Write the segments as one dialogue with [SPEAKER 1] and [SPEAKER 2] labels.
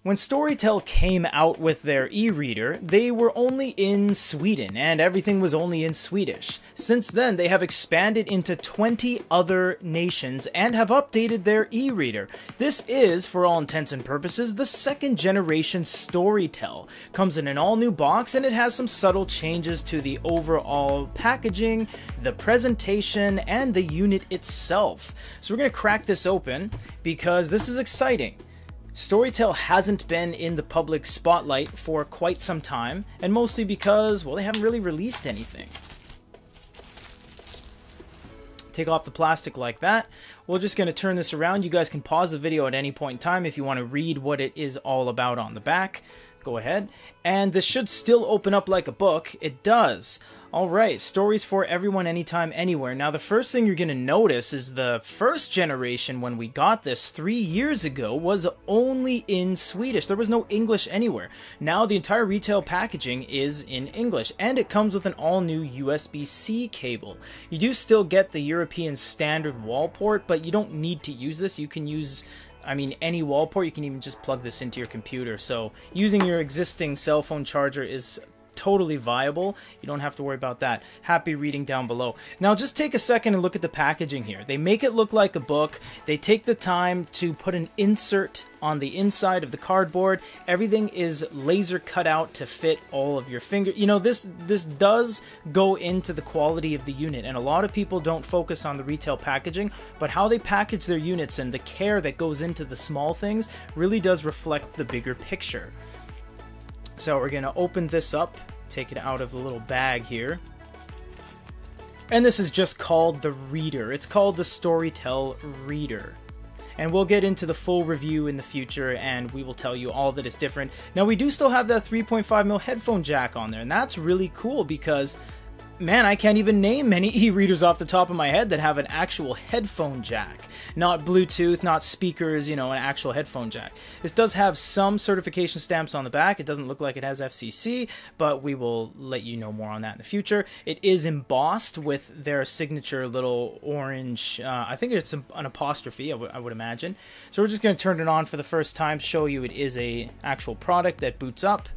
[SPEAKER 1] When Storytel came out with their e-reader, they were only in Sweden, and everything was only in Swedish. Since then, they have expanded into 20 other nations and have updated their e-reader. This is, for all intents and purposes, the second generation Storytel. Comes in an all-new box, and it has some subtle changes to the overall packaging, the presentation, and the unit itself. So we're going to crack this open, because this is exciting. Storytel hasn't been in the public spotlight for quite some time, and mostly because, well, they haven't really released anything. Take off the plastic like that. We're just going to turn this around. You guys can pause the video at any point in time if you want to read what it is all about on the back. Go ahead. And this should still open up like a book. It does. Alright, stories for everyone, anytime, anywhere. Now the first thing you're going to notice is the first generation when we got this 3 years ago was only in Swedish. There was no English anywhere. Now the entire retail packaging is in English, and it comes with an all-new USB-C cable. You do still get the European standard wall port, but you don't need to use this. You can use, I mean, any wall port. You can even just plug this into your computer. So using your existing cell phone charger is totally viable. You don't have to worry about that. Happy reading down below. Now just take a second and look at the packaging here. They make it look like a book. They take the time to put an insert on the inside of the cardboard. Everything is laser cut out to fit all of your finger. You know, this does go into the quality of the unit, and a lot of people don't focus on the retail packaging, but how they package their units and the care that goes into the small things really does reflect the bigger picture. So we're going to open this up, take it out of the little bag here. And this is just called the Reader. It's called the Storytel Reader. And we'll get into the full review in the future, and we will tell you all that is different. Now we do still have that 3.5 Mil headphone jack on there, and that's really cool because, man, I can't even name many e-readers off the top of my head that have an actual headphone jack. Not Bluetooth, not speakers, you know, an actual headphone jack. This does have some certification stamps on the back. It doesn't look like it has FCC, but we will let you know more on that in the future. It is embossed with their signature little orange, I think it's an apostrophe, I would imagine. So we're just going to turn it on for the first time, show you it is a actual product that boots up.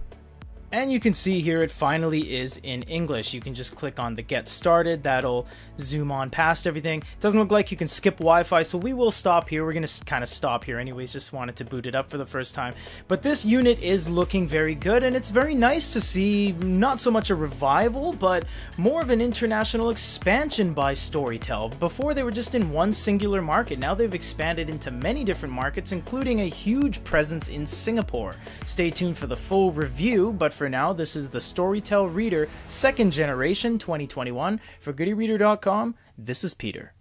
[SPEAKER 1] And you can see here it finally is in English. You can just click on the Get Started. That'll zoom on past everything. Doesn't look like you can skip Wi-Fi, so we will stop here. We're going to kind of stop here anyways. Just wanted to boot it up for the first time. But this unit is looking very good, and it's very nice to see not so much a revival, but more of an international expansion by Storytel. Before they were just in one singular market. Now they've expanded into many different markets, including a huge presence in Singapore. Stay tuned for the full review, but for now, this is the Storytel Reader, second generation, 2021. For GoodyReader.com, this is Peter.